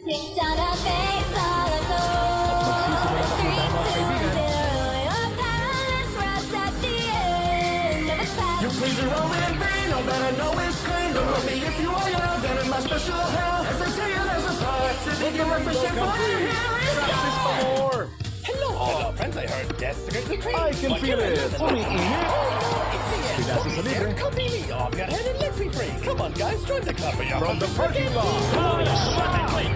You please are rolling green, all that I know is clean. Don't love me if you are young, then in my special hell. As I tell you, there's a part to make it refreshing for you. Here is More. Hello, friends. I heard Jessica's the train. I can feel it. Umiinit. Pinasa sa libre. Copy me off your head and let's be free. Come on, guys, join the club for your From the parking lot.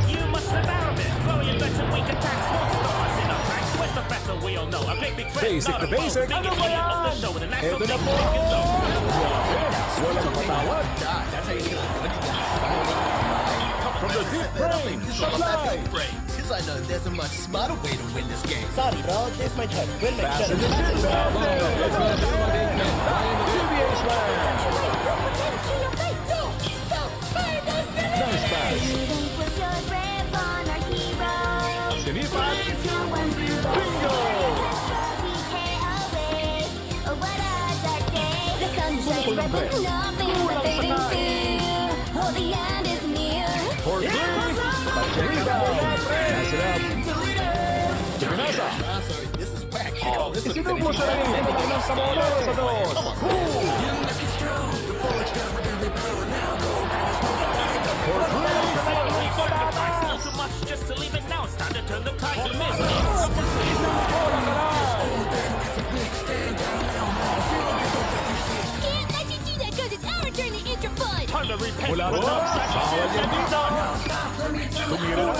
You must have out of it. Blow your bets and weak attacks. Won't stop us in our tracks. Where's the vessel? We all know. A big friend. Basic not to a foe. basic. Biggest Ano ba idiot of the yan? show with an actual Eto na thing po. breaking zone. Walang patawad. That's how you do it. From the deep brain. Supply. Because I know there's a much smarter way to win this game. Sorry, bro. This my turn. We'll make Pass sure. in the seatbelt. It's going to be one game. PBA slam. Nice pass. Sinipat. Bingo. Kulang for three. Rebound. Pass it up. Pinasa. This is whack. Oh, this is Isinubo sa ring. Ng Samola sa dos. For three. Not too much just to leave it now. It's time to turn the tide to miss. Can't let you do that because it's our turn to enter fun. Time to repent. Wala na top sacrifice yan dito. Tumira na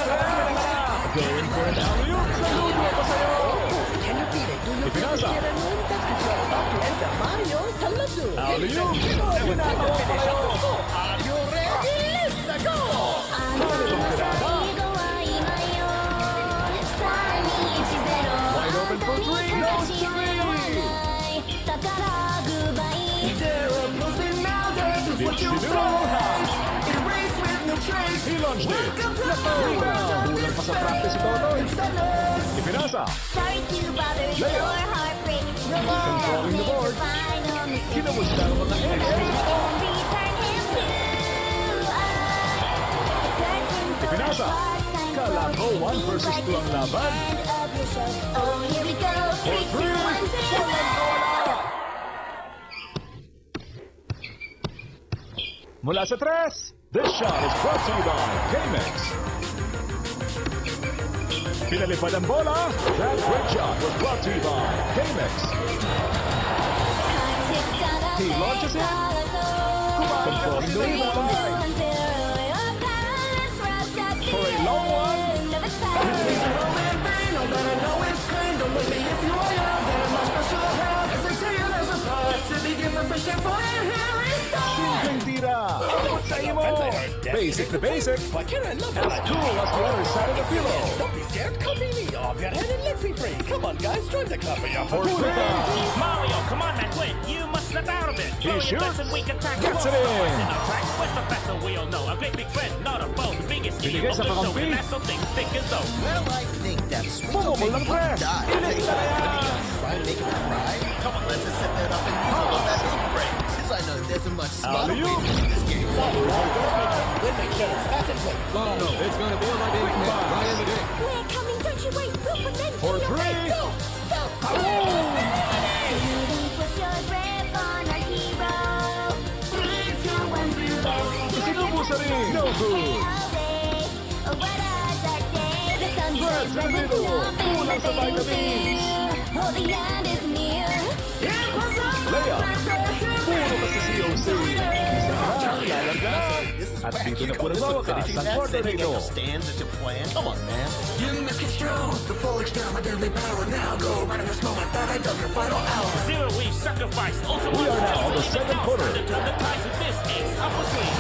going for an alley-oop. Saludo pa sa'yo. Can you beat it? Do you Ipinasa. get a moon? That's because you're about to enter Mario's Haladu. Alley-oop. Ginagawa pa kayo. Are you ready? Let's go! Wide open for three. No three. Zero closing now, this is what you find. Erase with no trace. He launched it. Welcome to Rebound. Kulang pa sa practice ito. sadness. Ipinasa. Sorry to bother your Layup. heartbreak. Controlling the board. Kinamusta ang mga eggs. Ipinasa. Kala ko 1 versus 2 ang laban. Oh, here we go. For 3, 2, 1, three. 0. Mula sa 3. This shot is brought to you by K-Mix. Pinalipad ang bola. That great shot was brought to you by K-Mix. He launches it. Controlling the rebound. For a long one. Rolling green, all that I know is clean. Don't look me if you are young, then in my special hell. As I tell you, there's a part to begin refreshing for you. Here is Simpleng tira. Abot sa imo. Basic to basic. Why can't I love As cool as the other side of the pillow. Don't be scared. Copy me off your head and let's be free. Come on, guys, join the club for your For three. Mario, come on, man, win. You must snap out of it. He Blow your shoots. bets and weak attacks. Gets Won't it stop us in. our tracks. Where's the vessel? We all know. A great big friend, not a foe. The biggest Binigay idiot sa of the show kakampi. with an actual thing thick as though. Well, I think that's sweet. Bumukol ng press. Inis na yan. Try and make it right. Come on, let's just set that up and use all of that big brain. Because I know there's a much smarter way to Alley-oop. win this game. We'll make sure it's back in play. It's going to be like a right in the dick. We're coming, don't you wait. Superman, For feel three. it. Go, go. Put your grip on our hero. 3, 2, 1, 0. Isinubo sa ring. No good. Oh, what a dark day. The sun Birds shines and like little. nothing Kulang sa that they vitamins. do. Oh, the end is near. Layup. Puro ka sa COC. Lalagyan. At dito na po nagwawakas ang Quarterfinals. Stands at your plan. Come on, man. You misconstrue the full extent of my deadly power. Now go right in this moment that I done your final hour. Zero, we sacrifice. Ultimate We are now on the stress. second Now quarter. it's time to turn the tide to this is upper swing.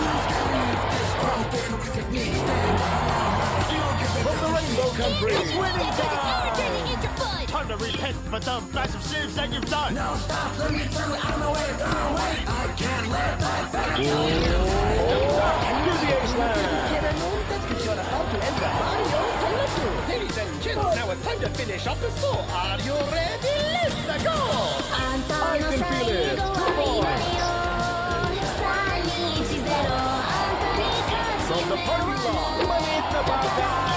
From the Rainbow Country. It's winning Our time. turn to enter fun. Time to repent for the massive sins that you've done. Now stop, let me through. I don't know where to go. Wait, I can't let that PBA slam. Get a moon? That's because you're about to enter Mario's Haladu. Ladies and gents, now it's time to finish off the score. Are you ready? Let's go! I can feel it. 2 points. From the parking lot. Maliit na bata.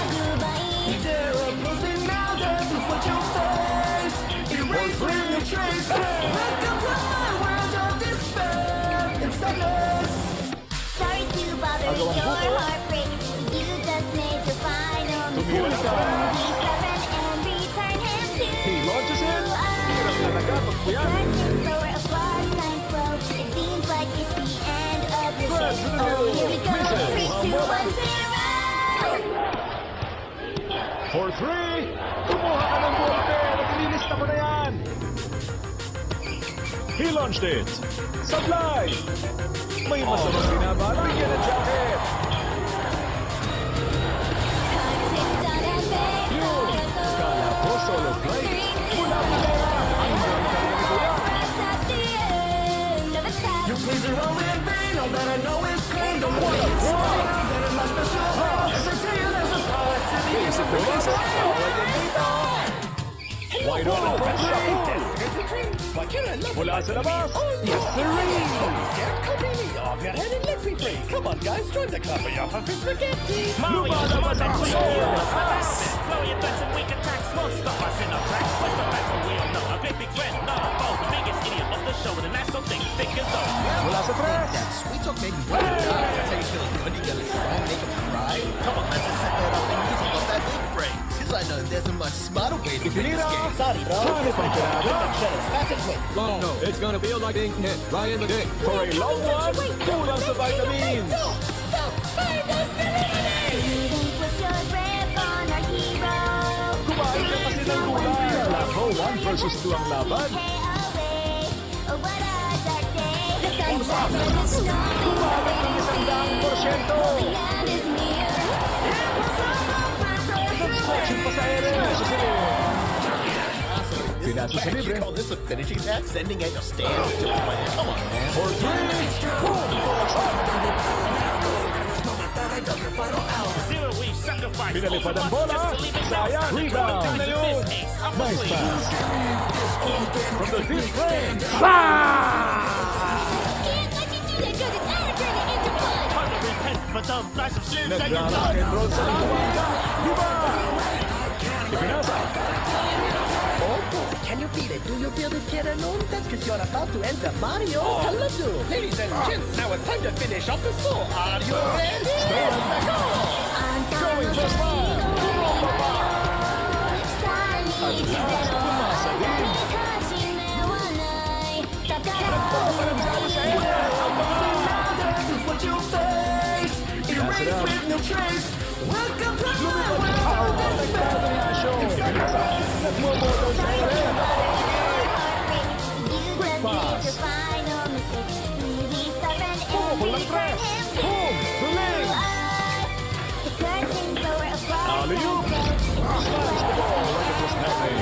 Huli ka. He launches it. Hirap na nagkapagpuyan. For 3. Kumuha ka ng golpe. Naglilista ko na yan. He launched it. Supply. May masamang binabala. Bigyan ng jacket. Yun. Kala ko solo flight. Mula hanggang kalagituyan. Your plays are all in vain. All that I know is pain. Don't want to walk. That is my special house. As I tell you, there's a part to the game. Basic basic. Wide open for three. Mula sa labas. Yes, sirree! Come off your head and let me free. Come on, guys, join the club for your puffy spaghetti. Mario, come on, Lumalabas ang let's soul. Flow your bets and weak attacks won't stop us in our tracks. What's the battle wheel? No, a great big friend, not a foe. The biggest idiot of the show with a national thing, thick as though. Mula sa tres. That sweet talk made me want to die. That's how you feeling good. You gonna try and make him cry? Come on, let's just set that up and use him up that big brain. Cause I know there's a much smarter way to win this game. Sorry, bro. Hanip ang ginagawa. Shut us fast and quick. Long no, it's gonna feel like being hit right in the dick. For a long one. Kulang sa vitamins. Kumain ka kasi ng gulay. Alam mo, 1 versus 2 ang laban. Kumabit ng 100%. Construction pa sa ere. Susunod. Pinasa sa You libre. call this a finishing attack? Sending at your stand? Come on, man. For 3. Zero, we sacrifice. Pinalipad ang bola. Sayang. Rebound. Na yun. Nice pass. From the fifth frame. For dumb flash of shit, Naglalak and roll sa likuan. Diba? Ipinasa. Can you feel it? Do you feel it, kid alone? That's because you're about to enter Mario Kaladu. Ladies and gents, now it's time to finish off the score. Are you ready? Going just fine. At last, pumasa din. Nagpapalanggalo sa ere. What you face, erase up. with no trace. Welcome to my Lumipad ang power ng nagdado ni Asho. Ipinasa. Nagmomotor sa ere. Pumupulang press. Boom! Tuling! Alley-oop! Slice the ball like it was nothing.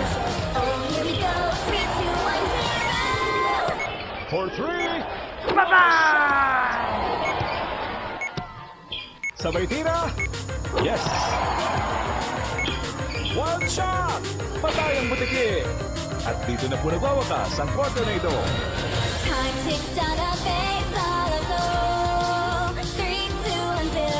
For 3. Sabay tira. Yes. One shot. Patay ang butiki. At dito na po nagwawakas ang quarter na ito. Time ticks down a face all alone. 3, 2, 1, 0.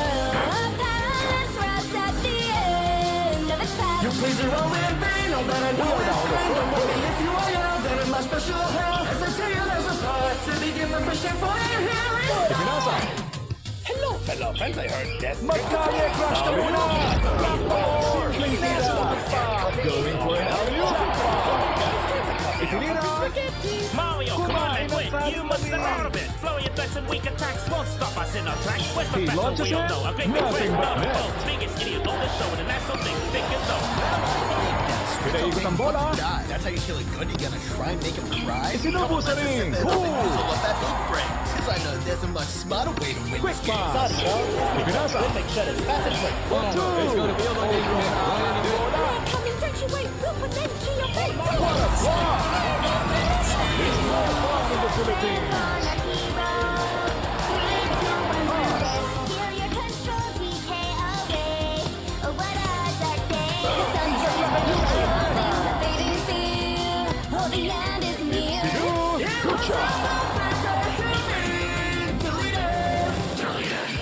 Paradise runs at the end of its path. Your plays are all in vain. All that I know is pain. Don't worry if you are young, then in my special hell. As I tell you, there's a part to begin the fresh and for you here. Ipinasa. Hello, fellow friends. I heard death. Magkaya crush na muna. Globalport. Simpleng tira. Going for an alley-oop. Itinira. Mario, come on, let's win. You must step out of it. Flow your bets and weak attacks won't stop us in our tracks. Where's the He battle launches wheel? it. No, a great big Nothing friend, but not a net. foe. Biggest idiot on the show with a national thing, thick as though. Pinaikot ang bola. Die. That's how you feeling good. You gonna try and make him cry? Isinubo sa ring. Use Cool. him up that big brain. Cause I know there's a much smarter way to win Quick this game. pass. Sorry, bro. Ipinasa. Make shut us fast and quick. Long no, it's gonna feel like being hit right in the dick. What a block. It's no fun in the Philippines. Good job.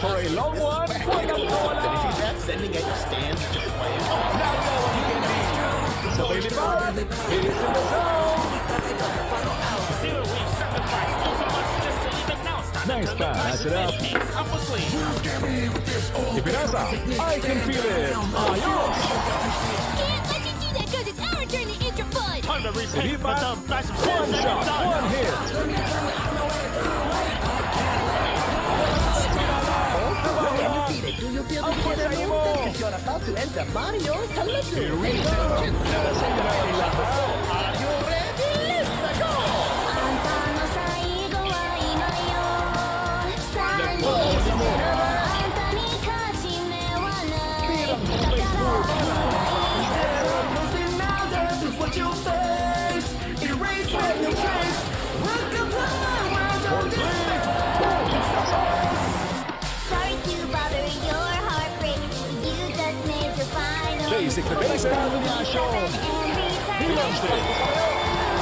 For a long one. Walang nawala. Finishing that, sending at your stand. Sabay lipad. It is in the zone. Zero, we sacrifice. Not so much just to leave it now. Start Nice pass. Pass it up. Ace up a sleeve. Ipinasa. I can feel it. Ayos. Can't let you do that because it's our turn to enter fun. Time to repay for Lipat. the massive One sins that shot. you've done. One hit. Do you feel the kid alone? Because you're about to enter Mario's Kalutu. Ladies and gents, now it's time to finish up the floor. Are you ready? Let's go! あんたの最後は今よ。3人してあんたに勝ち目はない。だから Losing now, death is what you face. Erase when you trace. Welcome to my world of despair. Sorry to bother your heartbreak. You just made your final Basic na basic. Seven and return. He launched it.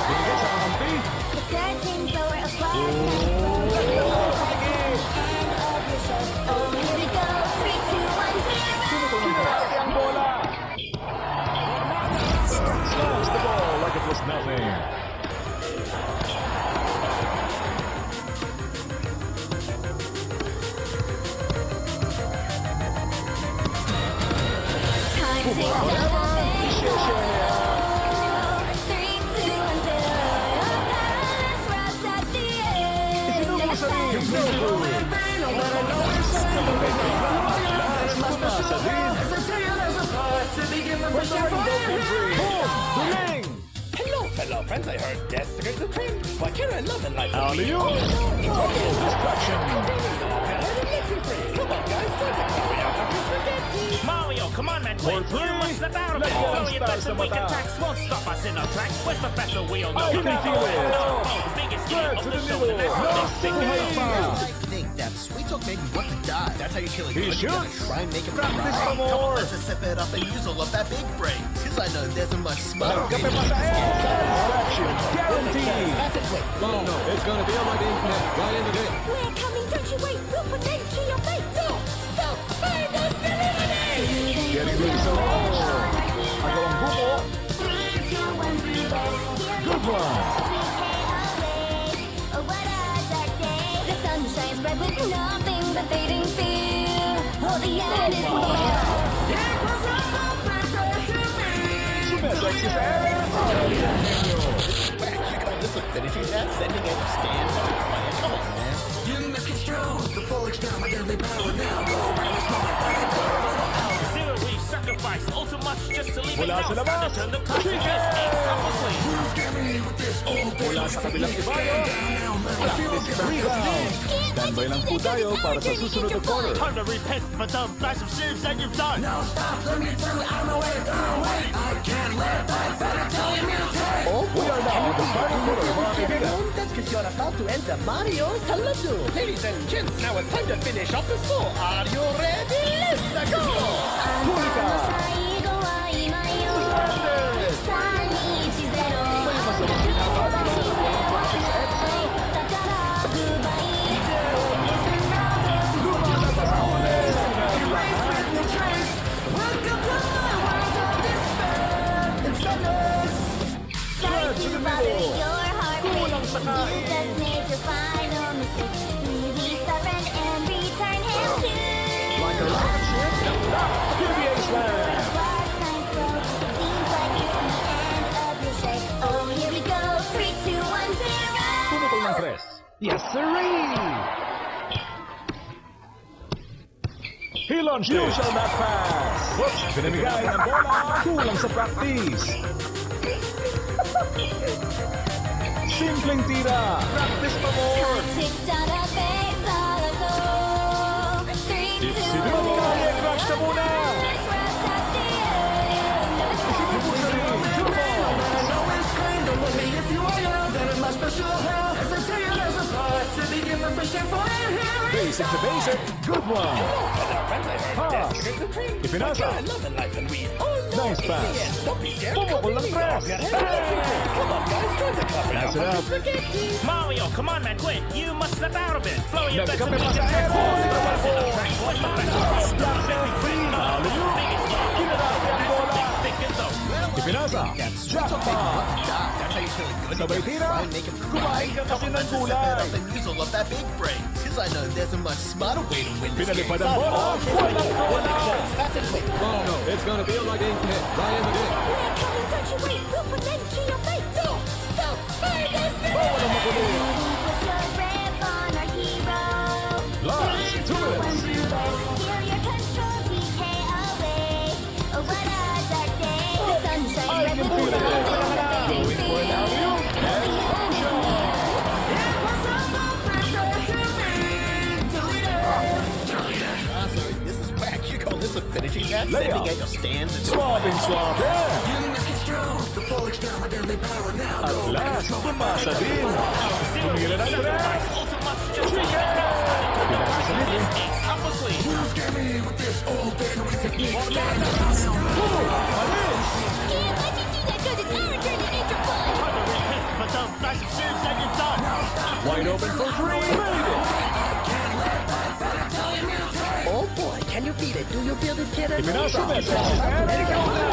Binigay sa kakampi. The curtains lower across and of your show. Oh, here we go. 3, 2, 1, 0. Pinarami ang bola. Slides the ball like it was nothing. Time ticks down the face. 3, 2, 1, 0. Palace rocks at the end. Isinubo sa ring. No good. Pumasa din. As I tell you, there's a part to begin the Puerto pushing Rico for. can bring. Boom. Duling. Hello, fellow friends. I heard that's the great thing. Why can't I love it like that? Alley-oop. Total distraction. Come on, guys. Try to carry out of your spaghetti. Mario, come on, man, quick! For You must snap out of it! Let's go. Flurry of Stars bets and sa weak mata. attacks won't stop us in our tracks. Where's the better we all know? I can feel it. The biggest Spread hit to of the the show, middle. and that's No the big buhay thing. pa. I think that sweet talk made me want to die. That's how you kill a He good. You gotta shoots. try and make him Practice cry. some Come more. on, let's just step it up and use all of that big brain. Cause I know there's a much smarter way Kape to pa use sa this game. satisfaction. Guaranteed. Pass it quick. No, it's gonna be on like the internet. Right in the game. We're coming, don't you wait. We'll put an end to your fate. Don't stop. Find us, Getting ready sa roll. Agawang buko. 3, 2, 1, 0. Good one. Oh, what a dark day. The sun shines bright with nothing but fading fear. Oh, the end is near. Sumesek si Aaron. Back, check out this one. Finishing that, sending it, stands on it. Come on, man. Zero, we sacrifice ultimate just to leave it Mula now. sa It's time labas. to turn the clock. Yes, ace up a sleeve. Mula sa kabilang ibayo. Practice rebound. Standby lang po tayo para sa susunod na quarter. Time to repent for the massive sins that you've done. We are now in the final quarter, mga kaibigan. That's because you're about to enter Mario's Kalutu. Ladies and gents, now it's time to finish off the score. Are you ready? Let's go! Huli ka. 最後は今よ。 Suspended. 3、2、1、0。 May masamang ginagawa saだからグッバイ。 lumalabas ang ulit. Welcome to my world of despair and sadness. Sorry to to the bother middle. your heartbreak. Kulang sa kain. You just made your final mistake. Release our friend and return him to. Like a rocket ship, PBA slam. Last night's broke. Seems like it's the end of your shake. Oh, here we go. 3, 2, 1, 0. Pumutol ng tres. Yes, sirree! He launched it. You shall not pass. Whoops, pinamigay ng bola. Kulang sa practice. Simpleng tira. Practice pa more. Ticks down our face, all us all. 3, 2, 1, 0. Sinunod kaya, crash na muna. Let's rest at the end of the Sinubos sa ring. Good ball. I know it's kind of me if you are young, then in my special hell. As I tell you, there's a part to begin the fishing for. And here it Basic to basic. Good one. Hello, friends. I heard Pass. that's the great thing. Ipinasa. I love it like that. We all know Nice it's the pass. end. Don't be scared. Pumukol ng tres. Come on, guys. Try to cover Pass it it up. up. Spaghetti. Mario, come on, man, quick! You must snap out of it! Flurry of bets and Nagkape pa weak sa attacks Aaron. won't stop us in our tracks. Where's the better we all know? The big thing. Alley-oop. Biggest hit of the Pinarami ang show, bola. and that's the big thing, though. Ipinasa. That sweet talk made me Jackpot. want to die. That's how you kill a good. You Sabay gotta tira. try and make him cry. Kumain ka kasi Come on, ng let's just step it gulay. up and use all of that big brain. Cause Cause I know there's a much smarter way to win this game. Pinalipad ang bola. Wala. That's it, quick. Oh no, it's gonna feel like being hit right in the dick. We're coming, don't you wait, we'll put that to your face. Stop, fire this Bawal ang makulit. Put your grip on our hero. Last 2 minutes. Feel your control PK away. Oh, what a dark day. The sunshine I can feel it. Going for an alley-oop. This is whack. You call this a finishing match? Layup. Standing at your stands and Swabe. At last, pumasa din. Tumira ng tres. Pinakasan din. Alis! Can't let you do that because it's our turn to enter fun. Wide open for three. Made it. Oh boy, can you feel it? Do you feel this kid? Iminasa Batang. And it goes in.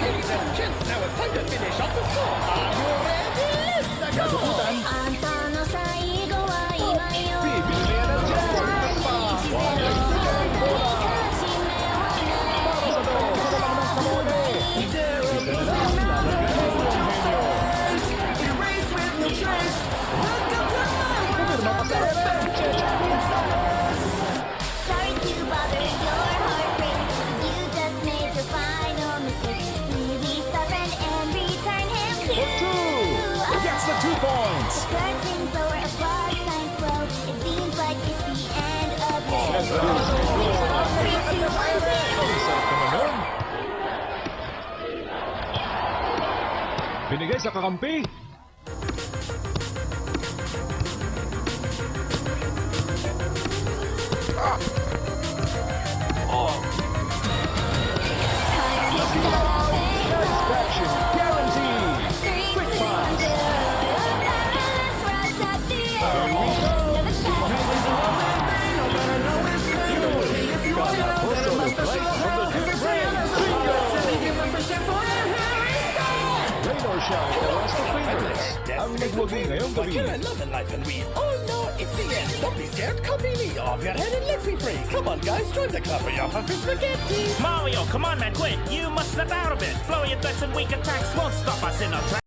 Getting that chance now. It's time to finish up the score. Are you ready? Let's go. Nagututan. あんたの最後は今よ。 Bibili yan ang chance. Para sa to. Sa lang ng kamone. Pumirma pa sa Sorry to bother your heartbreak. You just made your final mistake. Really stubborn and return him to. For two. Gets the 2 points. Curtains lower as far as signs flow. It seems like it's the end of your Yes, show. it is. 3, 2, 1, 0. Sarap naman nun. Binigay sa kakampi. Satisfaction guaranteed. Quick pass. Also the play from the big range. Rain or shine, the rest of favorites. Ang nagwagi ngayong gabi. I love the life and we all know it's the end. Don't be scared. Come be me off your head and let's be free. Come on, guys, join the club for your puppy spaghetti. Mario, come on, man, quick. You must snap out of it. Flurry of threats and weak attacks won't stop us in our tracks.